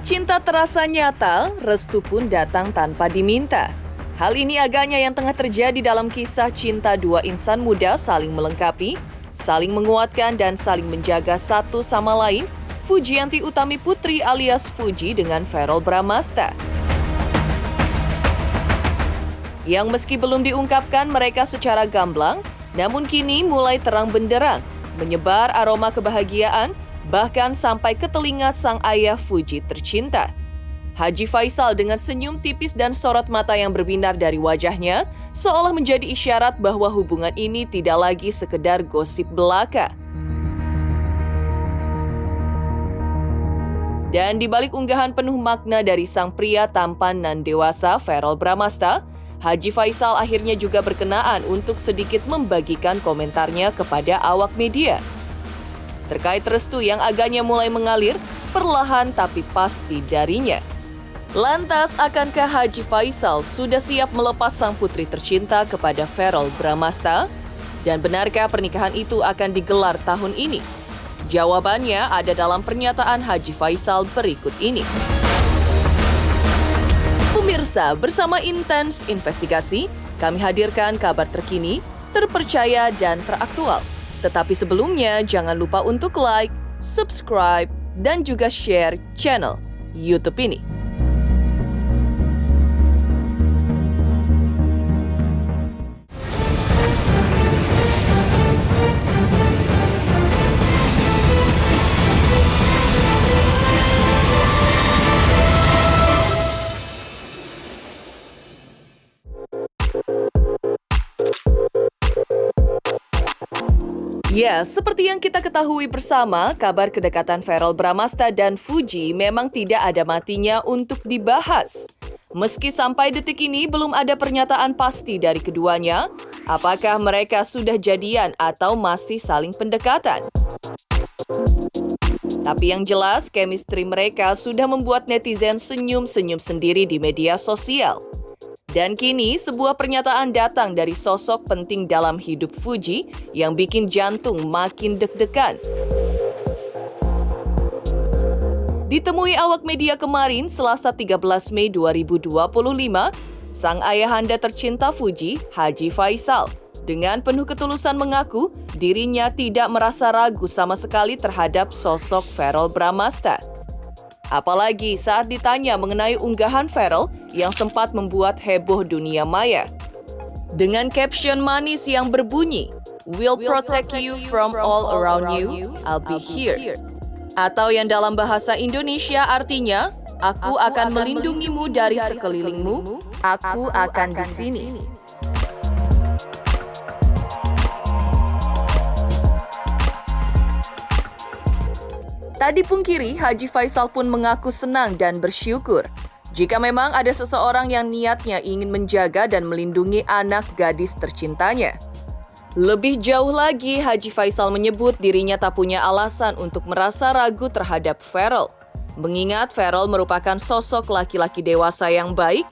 Cinta terasa nyata, restu pun datang tanpa diminta. Hal ini agaknya yang tengah terjadi dalam kisah cinta dua insan muda saling melengkapi, saling menguatkan dan saling menjaga satu sama lain, Fujianti Utami Putri alias Fuji dengan Verrell Bramasta. Yang meski belum diungkapkan mereka secara gamblang, namun kini mulai terang benderang, menyebar aroma kebahagiaan, bahkan sampai ke telinga sang ayah Fuji tercinta. Haji Faisal dengan senyum tipis dan sorot mata yang berbinar dari wajahnya, seolah menjadi isyarat bahwa hubungan ini tidak lagi sekedar gosip belaka. Dan di balik unggahan penuh makna dari sang pria tampan dan dewasa Verrell Bramasta, Haji Faisal akhirnya juga berkenaan untuk sedikit membagikan komentarnya kepada awak media. Terkait restu yang agaknya mulai mengalir, perlahan tapi pasti darinya. Lantas, akankah Haji Faisal sudah siap melepas sang putri tercinta kepada Verrell Bramasta? Dan benarkah pernikahan itu akan digelar tahun ini? Jawabannya ada dalam pernyataan Haji Faisal berikut ini. Pemirsa, bersama Intens Investigasi, kami hadirkan kabar terkini, terpercaya dan teraktual. Tetapi sebelumnya, jangan lupa untuk like, subscribe, dan juga share channel YouTube ini. Ya, seperti yang kita ketahui bersama, kabar kedekatan Verrell Bramasta dan Fuji memang tidak ada matinya untuk dibahas. Meski sampai detik ini belum ada pernyataan pasti dari keduanya, apakah mereka sudah jadian atau masih saling pendekatan. Tapi yang jelas, chemistry mereka sudah membuat netizen senyum-senyum sendiri di media sosial. Dan kini sebuah pernyataan datang dari sosok penting dalam hidup Fuji yang bikin jantung makin deg-degan. Ditemui awak media kemarin, Selasa 13 Mei 2025, sang ayahanda tercinta Fuji, Haji Faisal, dengan penuh ketulusan mengaku dirinya tidak merasa ragu sama sekali terhadap sosok Verrell Bramasta. Apalagi saat ditanya mengenai unggahan Verrell yang sempat membuat heboh dunia maya. Dengan caption manis yang berbunyi, "Will protect you from all around you, I'll be here." Atau yang dalam bahasa Indonesia artinya, "Aku akan melindungimu dari sekelilingmu, aku akan di sini." Tak dipungkiri, Haji Faisal pun mengaku senang dan bersyukur jika memang ada seseorang yang niatnya ingin menjaga dan melindungi anak gadis tercintanya. Lebih jauh lagi, Haji Faisal menyebut dirinya tak punya alasan untuk merasa ragu terhadap Verrell. Mengingat Verrell merupakan sosok laki-laki dewasa yang baik,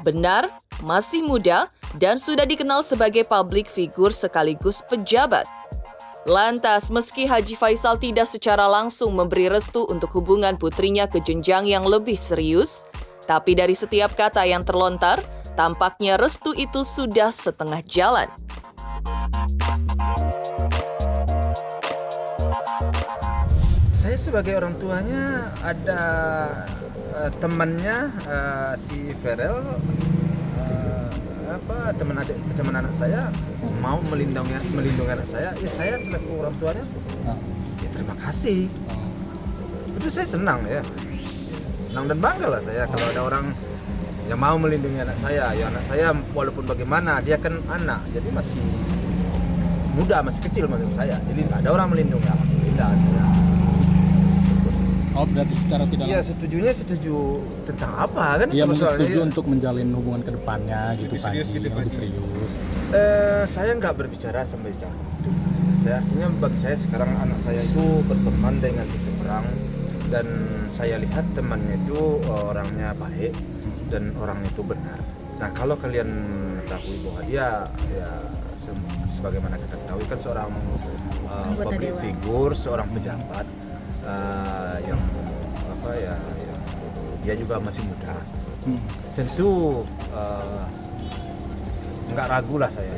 benar, masih muda, dan sudah dikenal sebagai public figure sekaligus pejabat. Lantas, meski Haji Faisal tidak secara langsung memberi restu untuk hubungan putrinya ke jenjang yang lebih serius, tapi dari setiap kata yang terlontar, tampaknya restu itu sudah setengah jalan. Saya sebagai orang tuanya ada temannya si Verrell, teman anak saya mau melindungi anak saya, ya saya selaku orang tuanya, ya terima kasih. Itu saya senang ya, senang dan bangga lah saya kalau ada orang yang mau melindungi anak saya. Ya anak saya walaupun bagaimana dia kan anak, jadi masih muda, masih kecil menurut saya. Jadi ada orang melindungi, alhamdulillah saya. Oh, berarti secara tidak Iya, setuju tentang apa kan? Iya, setuju untuk menjalin hubungan ke depannya gitu, lebih serius. Saya nggak berbicara sampai jauh itu. Artinya bagi saya sekarang anak saya itu berteman dengan seseorang dan saya lihat temannya itu orangnya baik dan orangnya itu benar. Nah, kalau kalian tahu bahwa dia ya sebagaimana kita ketahui kan seorang public figure, seorang pejabat yang dia juga masih muda. Tentu nggak ragu lah saya.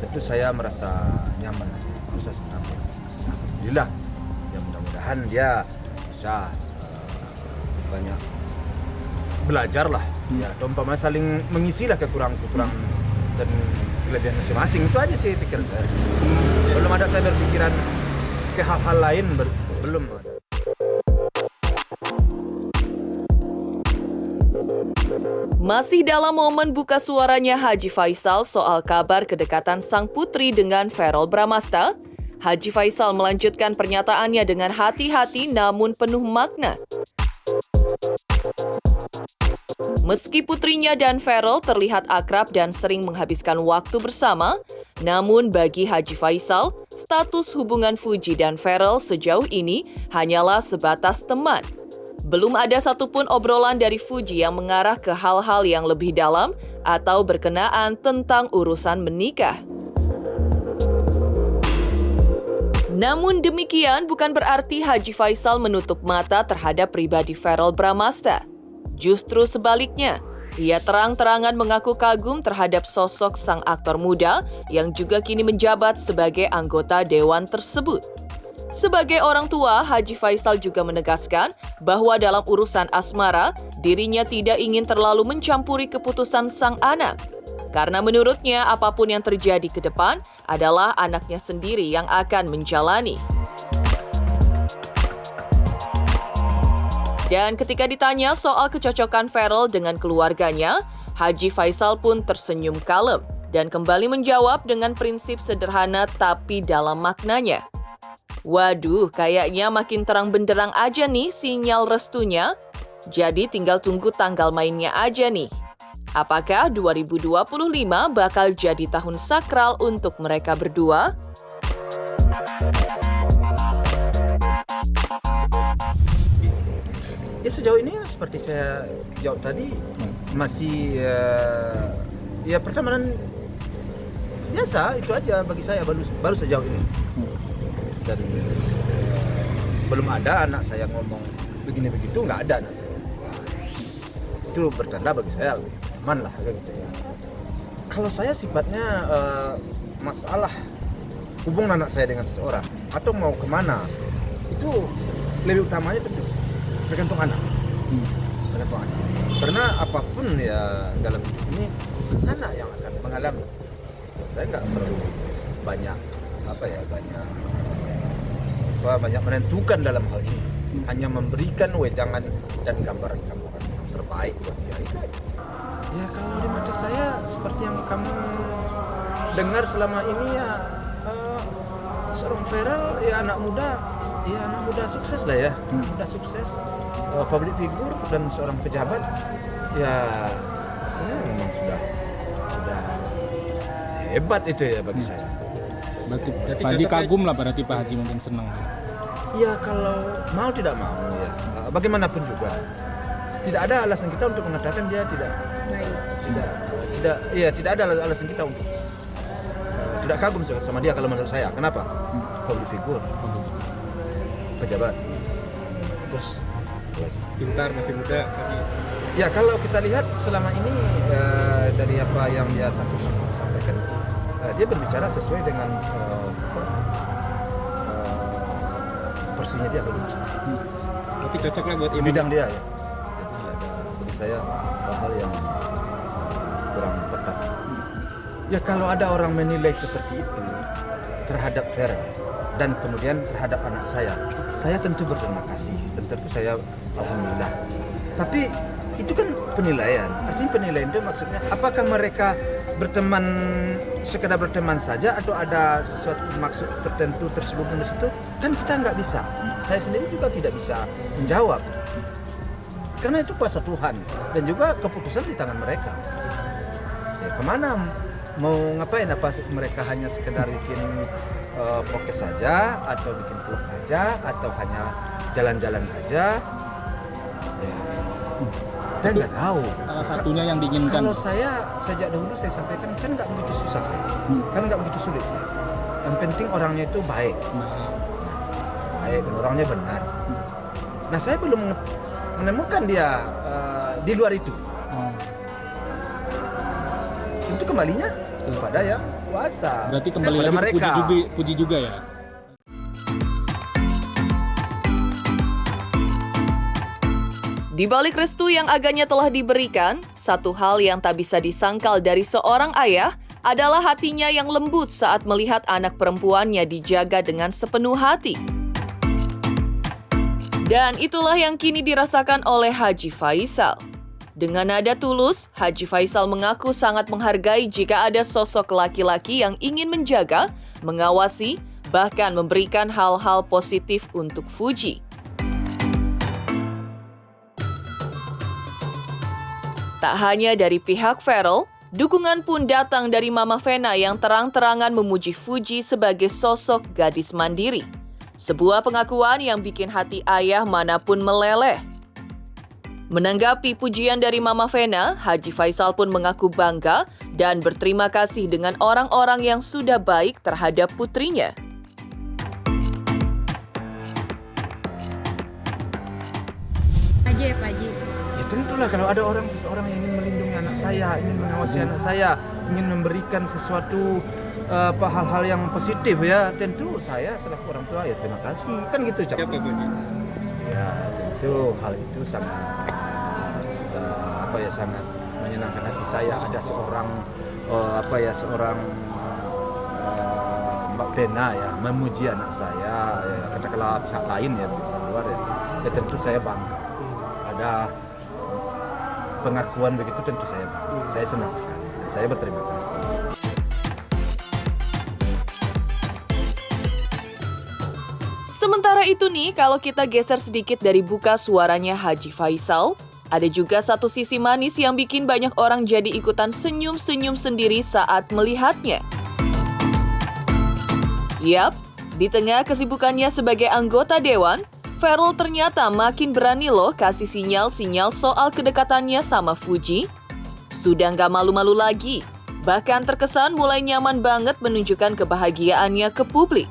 Tentu saya merasa nyaman, merasa senang. Alhamdulillah, ya mudah-mudahan dia bisa banyak belajar lah, ya umpamanya saling mengisi lah kekurangan dan kelebihan masing-masing. Itu aja sih pikiran saya. Belum ada saya berpikiran ke hal-hal lain, belum ada. Masih dalam momen buka suaranya Haji Faisal soal kabar kedekatan sang putri dengan Verrel Bramasta, Haji Faisal melanjutkan pernyataannya dengan hati-hati namun penuh makna. Meski putrinya dan Verrel terlihat akrab dan sering menghabiskan waktu bersama, namun bagi Haji Faisal, status hubungan Fuji dan Verrel sejauh ini hanyalah sebatas teman. Belum ada satupun obrolan dari Fuji yang mengarah ke hal-hal yang lebih dalam atau berkenaan tentang urusan menikah. Namun demikian bukan berarti Haji Faisal menutup mata terhadap pribadi Verrel Bramasta. Justru sebaliknya, ia terang-terangan mengaku kagum terhadap sosok sang aktor muda yang juga kini menjabat sebagai anggota dewan tersebut. Sebagai orang tua, Haji Faisal juga menegaskan bahwa dalam urusan asmara, dirinya tidak ingin terlalu mencampuri keputusan sang anak. Karena menurutnya apapun yang terjadi ke depan adalah anaknya sendiri yang akan menjalani. Dan ketika ditanya soal kecocokan Verrel dengan keluarganya, Haji Faisal pun tersenyum kalem dan kembali menjawab dengan prinsip sederhana tapi dalam maknanya. Waduh, kayaknya makin terang benderang aja nih sinyal restunya. Jadi tinggal tunggu tanggal mainnya aja nih. Apakah 2025 bakal jadi tahun sakral untuk mereka berdua? Ya sejauh ini seperti saya jawab tadi, masih ya pertemanan biasa, itu aja bagi saya baru sejauh ini. Dan belum ada anak saya ngomong begini begitu, nggak ada anak saya. Itu bertanda bagi saya aman lah gitu ya. Kalau saya sifatnya masalah hubungan anak saya dengan seseorang atau mau kemana, itu lebih utamanya tentu tergantung anak. Tergantung anak. Karena apapun ya dalam hidup ini anak yang akan mengalami. Saya nggak perlu banyak menentukan dalam hal ini, hanya memberikan wejangan dan gambaran-gambaran yang terbaik buat dia itu. Ya kalau di mata saya seperti yang kamu dengar selama ini ya, seorang Verrel ya anak muda sukses lah ya, muda sukses, public figure dan seorang pejabat ya, saya memang sudah hebat itu ya bagi saya. Berarti Pak Haji kagum lah, berarti Pak Haji mungkin senang. Ya kalau mau tidak mau ya, bagaimanapun juga tidak ada alasan kita untuk mengatakan dia tidak baik. Tidak ada alasan kita untuk tidak kagum sama dia kalau menurut saya. Kenapa? Public figure, pejabat, terus pintar, masih muda. Ya kalau kita lihat selama ini dari apa yang dia sampaikan, dia berbicara sesuai dengan porsinya dia kalau bisa. Tapi cocok lah buat bidang dia ya. Jadi ada bagi saya hal-hal yang kurang tepat. Ya kalau ada orang menilai seperti itu terhadap Verrel dan kemudian terhadap anak saya tentu berterima kasih dan tentu saya alhamdulillah. Tapi itu kan penilaian. Artinya penilaian itu maksudnya apakah mereka berteman sekedar berteman saja atau ada suatu maksud tertentu terselubung di situ? Kan kita nggak bisa. Saya sendiri juga tidak bisa menjawab. Karena itu kuasa Tuhan dan juga keputusan di tangan mereka. Ya, kemana mau ngapain? Apa mereka hanya sekedar bikin podcast saja atau bikin vlog aja atau hanya jalan-jalan aja? Ya. Dan nggak tahu. Salah satunya yang diinginkan. Kalau saya sejak dahulu saya sampaikan kan nggak begitu susah saya, kan nggak begitu sulit saya. Yang penting orangnya itu baik dan orangnya benar. Nah saya belum menemukan dia di luar itu. Itu kembalinya kepada yang kuasa. Berarti kembali kepada lagi mereka. puji juga ya. Di balik restu yang agaknya telah diberikan, satu hal yang tak bisa disangkal dari seorang ayah adalah hatinya yang lembut saat melihat anak perempuannya dijaga dengan sepenuh hati. Dan itulah yang kini dirasakan oleh Haji Faisal. Dengan nada tulus, Haji Faisal mengaku sangat menghargai jika ada sosok laki-laki yang ingin menjaga, mengawasi, bahkan memberikan hal-hal positif untuk Fuji. Tak hanya dari pihak Feral, dukungan pun datang dari Mama Vena yang terang-terangan memuji Fuji sebagai sosok gadis mandiri. Sebuah pengakuan yang bikin hati ayah manapun meleleh. Menanggapi pujian dari Mama Vena, Haji Faisal pun mengaku bangga dan berterima kasih dengan orang-orang yang sudah baik terhadap putrinya. Aja ya Pak Haji. Ya tentulah kalau ada seseorang yang ingin melindungi anak saya, ingin mengawasi anak saya, ingin memberikan sesuatu hal-hal yang positif ya, tentu saya selaku orang tua ya terima kasih. Kan gitu, Cak. Siapa Pak? Ya, tentu hal itu sangat sangat menyenangkan hati saya. Ada seorang Mbak Vena ya memuji anak saya, ya, katakanlah pihak lain ya di luar ya tentu saya bangga. Ada pengakuan begitu tentu saya bangga. Saya senang sekali. Saya berterima kasih. Sementara itu nih, kalau kita geser sedikit dari buka suaranya Haji Faisal, ada juga satu sisi manis yang bikin banyak orang jadi ikutan senyum-senyum sendiri saat melihatnya. Yap, di tengah kesibukannya sebagai anggota dewan, Feral ternyata makin berani loh kasih sinyal-sinyal soal kedekatannya sama Fuji. Sudah nggak malu-malu lagi, bahkan terkesan mulai nyaman banget menunjukkan kebahagiaannya ke publik.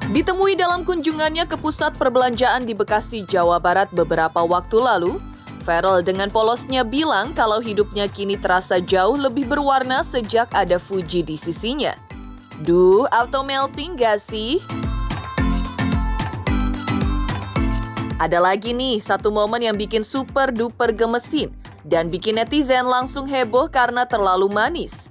Ditemui dalam kunjungannya ke pusat perbelanjaan di Bekasi, Jawa Barat beberapa waktu lalu, Feral dengan polosnya bilang kalau hidupnya kini terasa jauh lebih berwarna sejak ada Fuji di sisinya. Duh, auto melting gak sih? Ada lagi nih satu momen yang bikin super duper gemesin dan bikin netizen langsung heboh karena terlalu manis.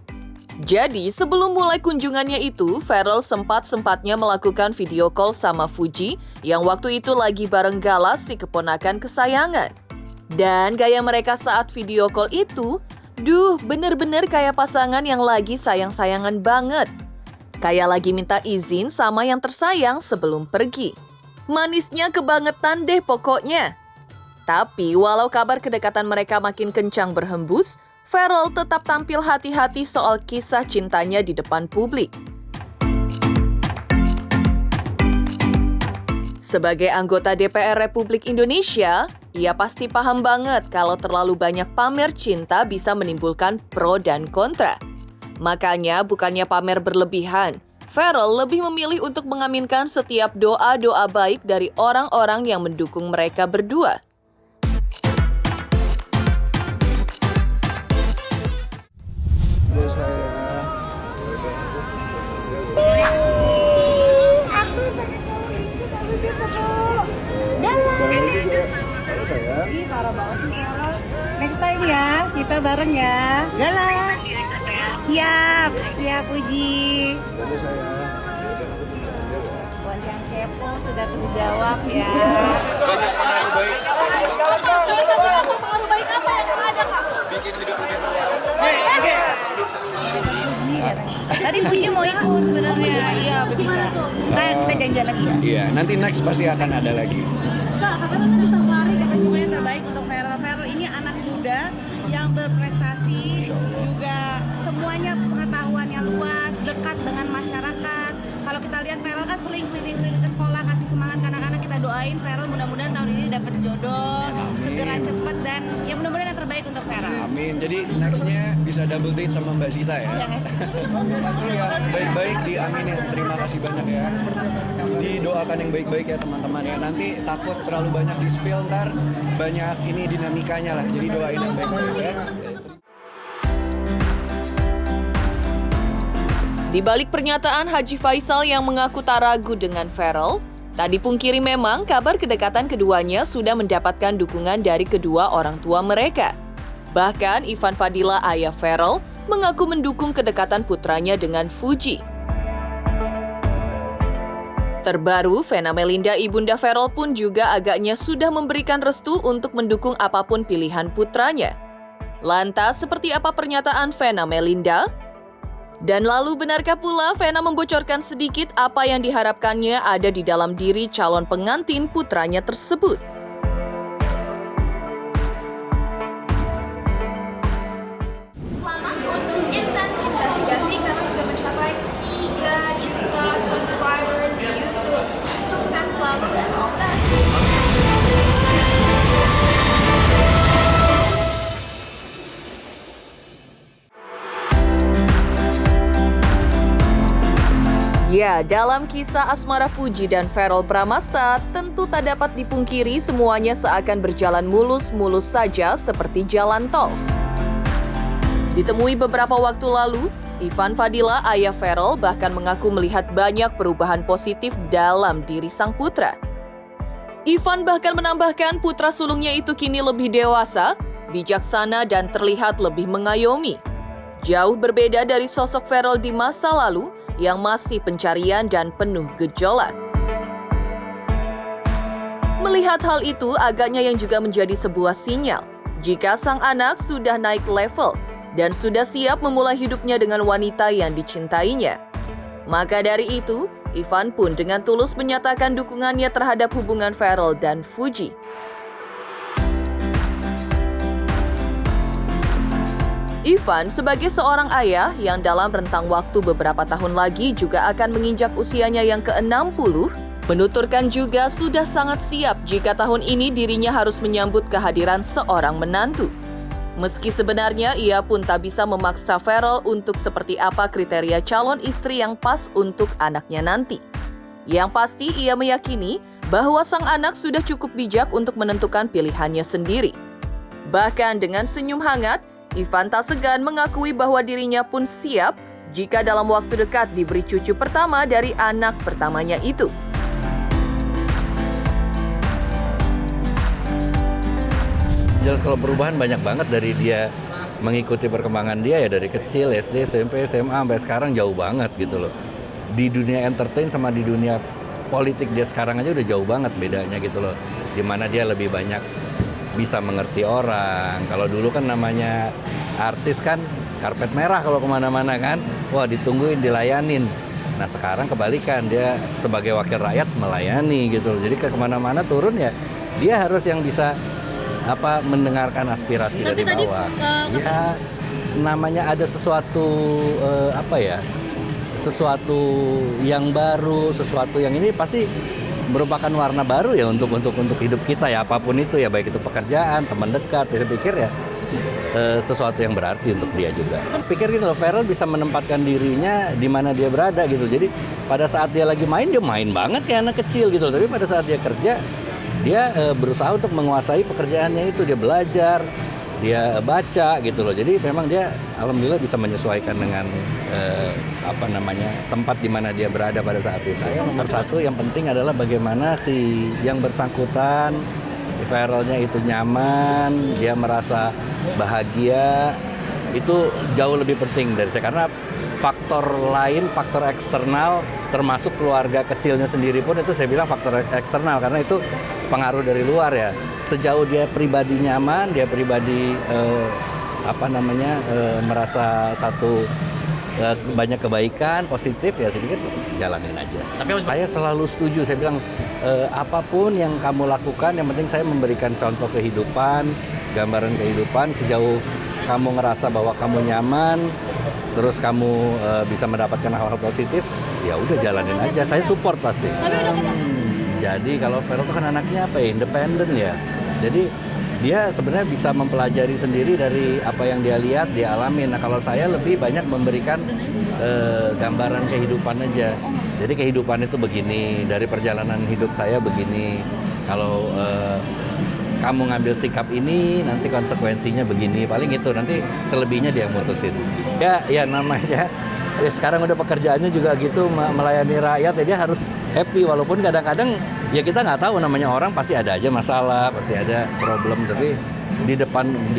Jadi, sebelum mulai kunjungannya itu, Feral sempat-sempatnya melakukan video call sama Fuji yang waktu itu lagi bareng Galas, si keponakan kesayangan. Dan gaya mereka saat video call itu, bener-bener kayak pasangan yang lagi sayang-sayangan banget. Kayak lagi minta izin sama yang tersayang sebelum pergi. Manisnya kebangetan deh pokoknya. Tapi, walau kabar kedekatan mereka makin kencang berhembus, Feral tetap tampil hati-hati soal kisah cintanya di depan publik. Sebagai anggota DPR Republik Indonesia, ia pasti paham banget kalau terlalu banyak pamer cinta bisa menimbulkan pro dan kontra. Makanya bukannya pamer berlebihan, Feral lebih memilih untuk mengaminkan setiap doa-doa baik dari orang-orang yang mendukung mereka berdua. Next time ya, kita bareng ya. Jalan. Siap, siap Puji. Buat yang kepo sudah terjawab ya. Banyak pengaruh baik. Pengaruh baik apa yang ada, Kak? Bikin hidup lebih berwarna. Puji katanya. Tadi Puji mau ikut sebenarnya. Iya, begitu. Kita janjian lagi ya. Iya, nanti next pasti akan ada lagi. Kak, kakak tadi safari katanya pokoknya terbaik untuk Feral. Feral ini anak muda yang berprestasi, juga semuanya pengetahuannya luas, dekat dengan masyarakat. Kalau kita lihat Feral kan sering keliling-keliling ke sekolah, kasih semangat ke anak-anak. Kita doain Feral mudah-mudahan tahun ini dapat jodoh, segera cepet, dan ya mudah-mudahan yang terbaik untuk Feral. Amin. Jadi nextnya bisa double date sama Mbak Zita ya. Yes. Pasti yang baik-baik di amin ya, terima kasih banyak ya. Didoakan yang baik-baik ya teman-teman ya. Nanti takut terlalu banyak di spill, ntar banyak ini dinamikanya lah. Jadi doain yang baik-baik ya. Di balik pernyataan Haji Faisal yang mengaku tak ragu dengan Ferrell, tak dipungkiri memang kabar kedekatan keduanya sudah mendapatkan dukungan dari kedua orang tua mereka. Bahkan Ivan Fadila ayah Ferrell mengaku mendukung kedekatan putranya dengan Fuji. Terbaru, Vena Melinda ibunda Ferrell pun juga agaknya sudah memberikan restu untuk mendukung apapun pilihan putranya. Lantas, seperti apa pernyataan Vena Melinda? Dan lalu benarkah pula Vena membocorkan sedikit apa yang diharapkannya ada di dalam diri calon pengantin putranya tersebut? Selamat untuk intens investigasi karena sudah mencapai 3 juta subscribers di YouTube. Sukses selalu dan all the best. Ya, dalam kisah asmara Fuji dan Ferrell Bramasta, tentu tak dapat dipungkiri semuanya seakan berjalan mulus-mulus saja seperti jalan tol. Ditemui beberapa waktu lalu, Ivan Fadila, ayah Ferrell, bahkan mengaku melihat banyak perubahan positif dalam diri sang putra. Ivan bahkan menambahkan putra sulungnya itu kini lebih dewasa, bijaksana, dan terlihat lebih mengayomi. Jauh berbeda dari sosok Ferrell di masa lalu yang masih pencarian dan penuh gejolak. Melihat hal itu, agaknya yang juga menjadi sebuah sinyal jika sang anak sudah naik level dan sudah siap memulai hidupnya dengan wanita yang dicintainya. Maka dari itu, Ivan pun dengan tulus menyatakan dukungannya terhadap hubungan Ferrell dan Fuji. Ivan sebagai seorang ayah yang dalam rentang waktu beberapa tahun lagi juga akan menginjak usianya yang ke-60, menuturkan juga sudah sangat siap jika tahun ini dirinya harus menyambut kehadiran seorang menantu. Meski sebenarnya ia pun tak bisa memaksa Ferrell untuk seperti apa kriteria calon istri yang pas untuk anaknya nanti. Yang pasti ia meyakini bahwa sang anak sudah cukup bijak untuk menentukan pilihannya sendiri. Bahkan dengan senyum hangat, Ivan tak segan mengakui bahwa dirinya pun siap jika dalam waktu dekat diberi cucu pertama dari anak pertamanya itu. Jelas kalau perubahan banyak banget dari dia mengikuti perkembangan dia ya dari kecil, SD, SMP, SMA, sampai sekarang jauh banget gitu loh. Di dunia entertain sama di dunia politik dia sekarang aja udah jauh banget bedanya gitu loh. Dimana dia lebih banyak bisa mengerti orang. Kalau dulu kan namanya artis kan karpet merah kalau kemana-mana kan. Wah ditungguin, dilayanin. Nah sekarang kebalikan, dia sebagai wakil rakyat melayani gitu. Jadi ke kemana-mana turun ya dia harus yang bisa mendengarkan aspirasi dari bawah. Ya namanya ada sesuatu sesuatu yang baru, sesuatu yang ini pasti merupakan warna baru ya untuk hidup kita ya, apapun itu ya, baik itu pekerjaan, teman dekat. Saya pikir ya sesuatu yang berarti untuk dia juga. Pikir gini loh, Ferrell bisa menempatkan dirinya di mana dia berada gitu. Jadi pada saat dia lagi main, dia main banget kayak anak kecil gitu. Tapi pada saat dia kerja, dia berusaha untuk menguasai pekerjaannya itu. Dia belajar, dia baca gitu loh. Jadi memang dia alhamdulillah bisa menyesuaikan dengan tempat di mana dia berada pada saat itu. Saya nomor satu yang penting adalah bagaimana si yang bersangkutan, Ferrell-nya itu nyaman, dia merasa bahagia, itu jauh lebih penting dari saya. Karena faktor lain, faktor eksternal, termasuk keluarga kecilnya sendiri pun itu saya bilang faktor eksternal, karena itu pengaruh dari luar ya. Sejauh dia pribadi nyaman, dia pribadi merasa banyak kebaikan, positif ya, saya pikir jalanin aja. Tapi saya selalu setuju, saya bilang apapun yang kamu lakukan, yang penting saya memberikan contoh kehidupan, gambaran kehidupan. Sejauh kamu ngerasa bahwa kamu nyaman, terus kamu bisa mendapatkan hal-hal positif, ya udah jalanin aja. Saya support pasti. Jadi kalau Ferrell itu kan anaknya independen ya. Jadi dia sebenarnya bisa mempelajari sendiri dari apa yang dia lihat, dia alamin. Nah kalau saya lebih banyak memberikan gambaran kehidupan aja. Jadi kehidupan itu begini, dari perjalanan hidup saya begini. Kalau kamu ngambil sikap ini, nanti konsekuensinya begini. Paling itu, nanti selebihnya dia yang mutusin. Ya namanya, ya sekarang udah pekerjaannya juga gitu, melayani rakyat, ya dia harus happy. Walaupun kadang-kadang ya kita nggak tahu, namanya orang pasti ada aja masalah, pasti ada problem. Tapi di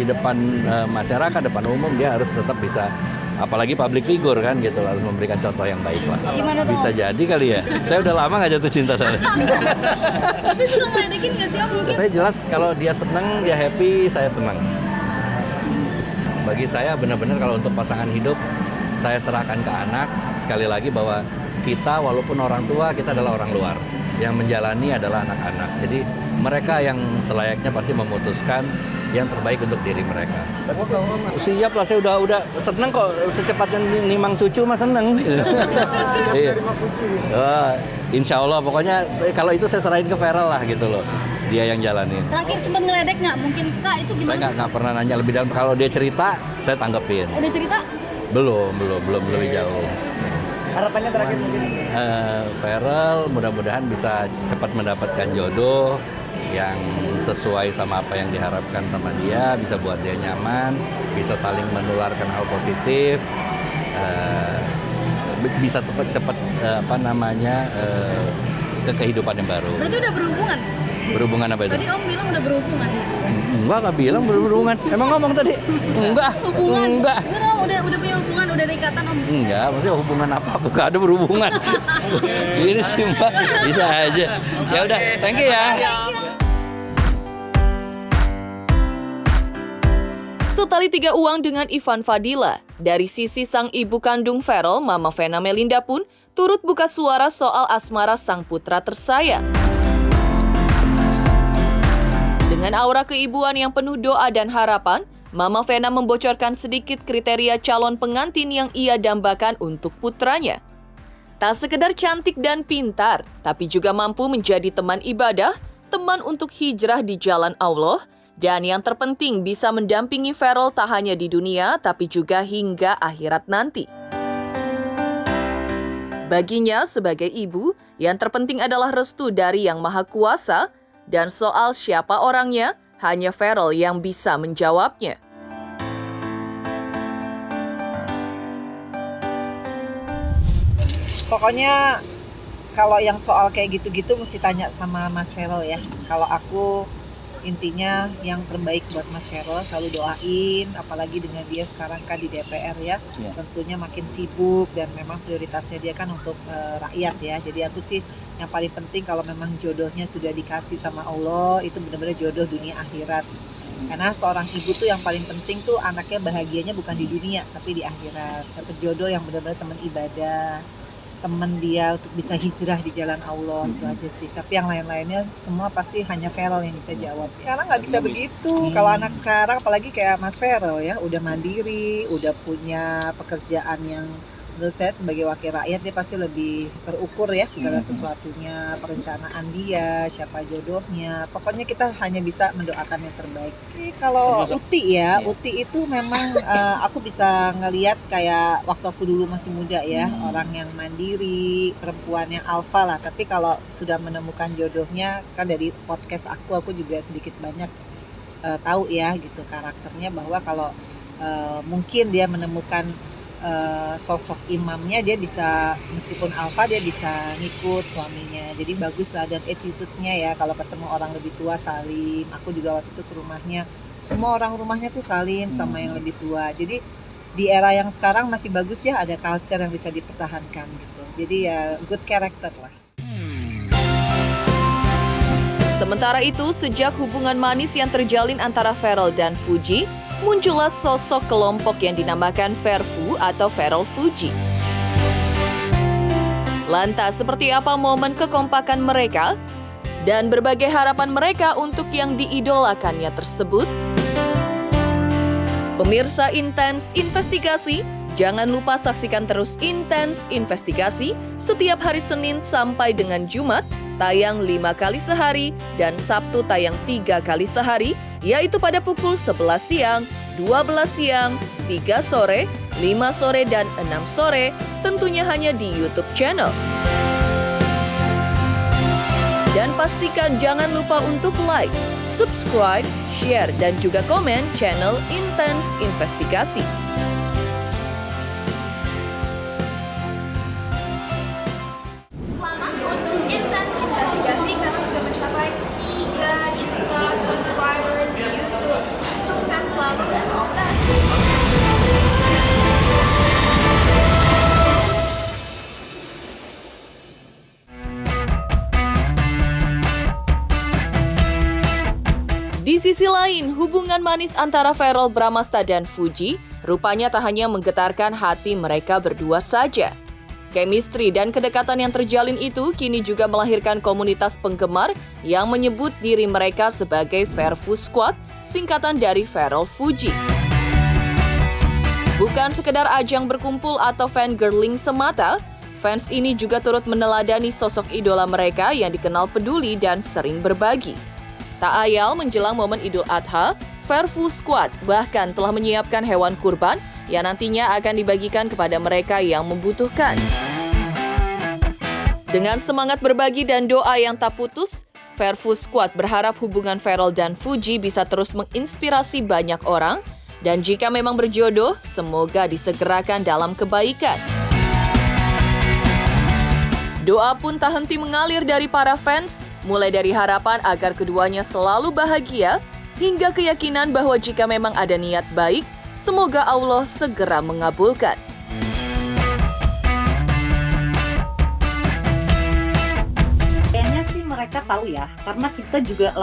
depan masyarakat, depan umum dia harus tetap bisa. Apalagi public figure kan gitu, harus memberikan contoh yang baik lah. Bisa jadi kali ya. Saya udah lama nggak jatuh cinta soalnya. Tapi suka ngeledekin nggak sih Om mungkin? Saya jelas kalau dia senang, dia happy, saya senang. Bagi saya benar-benar kalau untuk pasangan hidup, saya serahkan ke anak. Sekali lagi bahwa kita walaupun orang tua, kita adalah orang luar. Yang menjalani adalah anak-anak. Jadi mereka yang selayaknya pasti memutuskan yang terbaik untuk diri mereka. Siap lah, saya udah seneng kok, secepatnya nimang cucu mah seneng. Iya. Insya Allah, pokoknya kalau itu saya serahin ke Feral lah gitu loh, dia yang jalanin. Terakhir sempat ngeledek nggak? Mungkin Kak itu gimana? Saya nggak pernah nanya lebih dalam. Kalau dia cerita, saya tanggepin. Udah cerita? Belum lebih jauh. Harapannya terakhir mungkin? Feral mudah-mudahan bisa cepat mendapatkan jodoh yang sesuai sama apa yang diharapkan sama dia, bisa buat dia nyaman, bisa saling menularkan hal positif, bisa cepat ke kehidupan yang baru. Berarti udah berhubungan? Berhubungan apa itu? Tadi Om bilang udah berhubungan. Enggak bilang berhubungan. Emang ngomong tadi? Enggak. Hubungan? Enggak. Bener Om, udah punya hubungan, udah ada ikatan Om? Enggak, maksudnya hubungan apa? Bukan ada berhubungan. Ini simpel, bisa aja. Ya udah, thank you ya. Setali tiga uang dengan Ivan Fadila. Dari sisi sang ibu kandung Feral, Mama Vena Melinda pun turut buka suara soal asmara sang putra tersayang. Dengan aura keibuan yang penuh doa dan harapan, Mama Vena membocorkan sedikit kriteria calon pengantin yang ia dambakan untuk putranya. Tak sekedar cantik dan pintar, tapi juga mampu menjadi teman ibadah, teman untuk hijrah di jalan Allah, dan yang terpenting bisa mendampingi Feral tak hanya di dunia, tapi juga hingga akhirat nanti. Baginya, sebagai ibu, yang terpenting adalah restu dari Yang Maha Kuasa, dan soal siapa orangnya, hanya Feral yang bisa menjawabnya. Pokoknya kalau yang soal kayak gitu-gitu mesti tanya sama Mas Feral ya. Kalau aku intinya yang terbaik buat Mas Feral, selalu doain, apalagi dengan dia sekarang kan di DPR ya. Tentunya makin sibuk dan memang prioritasnya dia kan untuk rakyat ya. Jadi aku sih yang paling penting kalau memang jodohnya sudah dikasih sama Allah, itu benar-benar jodoh dunia akhirat. Karena seorang ibu tuh yang paling penting tuh anaknya bahagianya bukan di dunia tapi di akhirat. Dapat jodoh yang benar-benar teman ibadah, teman dia untuk bisa hijrah di jalan Allah, itu aja sih. Tapi yang lain-lainnya semua pasti hanya Feral yang bisa jawab. Sekarang nggak bisa begitu. Kalau anak sekarang, apalagi kayak Mas Feral ya, udah mandiri, udah punya pekerjaan yang menurut saya sebagai wakil rakyat dia pasti lebih terukur ya segala sesuatunya, perencanaan dia, siapa jodohnya. Pokoknya kita hanya bisa mendoakan yang terbaik. Sih kalau Uti ya, Uti itu memang aku bisa ngelihat kayak waktu aku dulu masih muda ya, orang yang mandiri, perempuan yang alfa lah. Tapi kalau sudah menemukan jodohnya, kan dari podcast aku juga sedikit banyak tahu ya gitu karakternya, bahwa kalau mungkin dia menemukan sosok imamnya, dia bisa meskipun alfa dia bisa ngikut suaminya. Jadi bagus lah, dan attitude-nya ya kalau ketemu orang lebih tua salim. Aku juga waktu itu ke rumahnya, semua orang rumahnya tuh salim sama yang lebih tua. Jadi di era yang sekarang masih bagus ya, ada culture yang bisa dipertahankan gitu. Jadi ya good character lah. Sementara itu, sejak hubungan manis yang terjalin antara Feral dan Fuji, muncullah sosok kelompok yang dinamakan Ferfu atau Feral Fuji. Lantas, seperti apa momen kekompakan mereka dan berbagai harapan mereka untuk yang diidolakannya tersebut? Pemirsa Intens Investigasi, jangan lupa saksikan terus Intens Investigasi setiap hari Senin sampai dengan Jumat, tayang 5 kali sehari dan Sabtu tayang 3 kali sehari yaitu pada pukul 11 siang, 12 siang, 3 sore, 5 sore, dan 6 sore, tentunya hanya di YouTube channel. Dan pastikan jangan lupa untuk like, subscribe, share, dan juga komen channel Intens Investigasi. Selamat untuk Intens Investigasi karena sudah mencapai 3 juta subscribers di YouTube. Sukses selalu dan all the best. Di sisi lain, hubungan manis antara Verrell Bramasta dan Fuji rupanya tak hanya menggetarkan hati mereka berdua saja. Chemistry dan kedekatan yang terjalin itu kini juga melahirkan komunitas penggemar yang menyebut diri mereka sebagai Verfu Squad, singkatan dari Verrell Fuji. Bukan sekedar ajang berkumpul atau fangirling semata, fans ini juga turut meneladani sosok idola mereka yang dikenal peduli dan sering berbagi. Tak ayal menjelang momen Idul Adha, Verfu Squad bahkan telah menyiapkan hewan kurban yang nantinya akan dibagikan kepada mereka yang membutuhkan. Dengan semangat berbagi dan doa yang tak putus, Verfu Squad berharap hubungan Verrell dan Fuji bisa terus menginspirasi banyak orang, dan jika memang berjodoh, semoga disegerakan dalam kebaikan. Doa pun tak henti mengalir dari para fans, mulai dari harapan agar keduanya selalu bahagia, hingga keyakinan bahwa jika memang ada niat baik, semoga Allah segera mengabulkan. Kayaknya sih mereka tahu ya, karena kita juga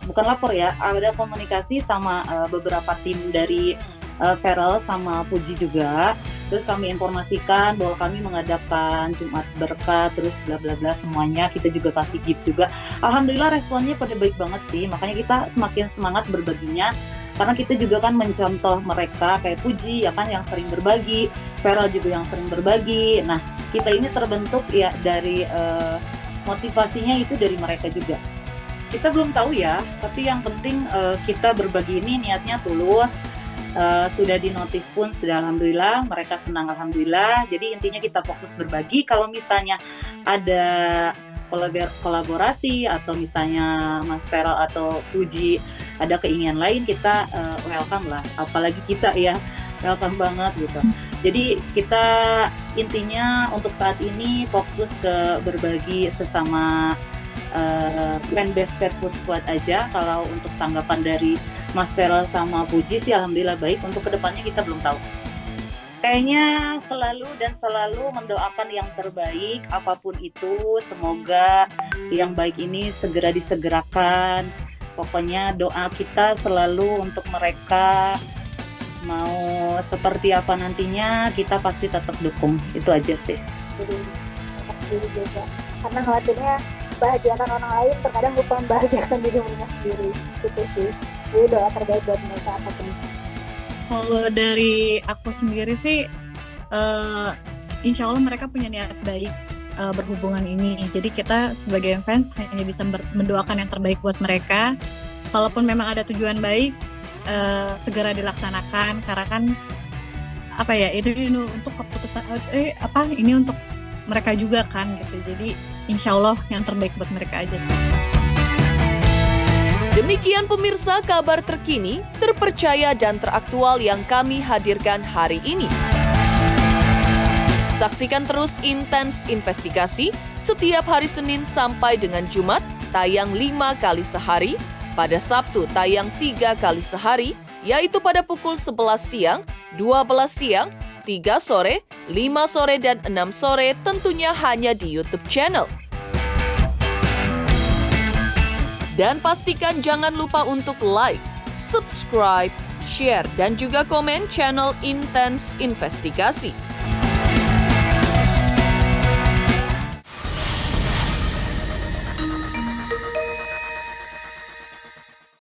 bukan lapor ya, ada komunikasi sama beberapa tim dari Verrell sama Fuji juga. Terus kami informasikan bahwa kami mengadakan Jumat Berkah, terus bla bla bla semuanya. Kita juga kasih gift juga. Alhamdulillah responnya pada baik banget sih. Makanya kita semakin semangat berbaginya. Karena kita juga kan mencontoh mereka kayak Fuji ya kan yang sering berbagi, Verrell juga yang sering berbagi. Nah, kita ini terbentuk ya dari motivasinya itu dari mereka juga. Kita belum tahu ya, tapi yang penting kita berbagi ini niatnya tulus. Sudah dinotis pun sudah alhamdulillah, mereka senang alhamdulillah. Jadi intinya kita fokus berbagi. Kalau misalnya ada kolaborasi atau misalnya Mas Verrell atau Fuji ada keinginan lain, kita welcome lah. Apalagi kita ya welcome banget gitu. Jadi kita intinya untuk saat ini fokus ke berbagi sesama fanbase Verfu Squad aja. Kalau untuk tanggapan dari Mas Verrell sama Fuji sih alhamdulillah baik. Untuk kedepannya kita belum tahu. Kayaknya selalu mendoakan yang terbaik apapun itu. Semoga yang baik ini segera disegerakan. Pokoknya doa kita selalu untuk mereka. Mau seperti apa nantinya kita pasti tetap dukung. Itu aja sih. Jadi juga karena khawatirnya bahagiakan orang lain terkadang lupa membahagiakan diri mereka sendiri. Itu sih. Jadi doa terbaik buat mereka apapun. Kalau dari aku sendiri sih, insya Allah mereka punya niat baik berhubungan ini. Jadi kita sebagai fans hanya bisa mendoakan yang terbaik buat mereka. Kalaupun memang ada tujuan baik, segera dilaksanakan. Karena kan ini untuk keputusan ini untuk mereka juga kan gitu. Jadi insya Allah yang terbaik buat mereka aja sih. Demikian pemirsa kabar terkini, terpercaya dan teraktual yang kami hadirkan hari ini. Saksikan terus Intens Investigasi setiap hari Senin sampai dengan Jumat tayang 5 kali sehari, pada Sabtu tayang 3 kali sehari, yaitu pada pukul 11 siang, 12 siang, 3 sore, 5 sore, dan 6 sore tentunya hanya di YouTube channel. Dan pastikan jangan lupa untuk like, subscribe, share, dan juga komen channel Intens Investigasi.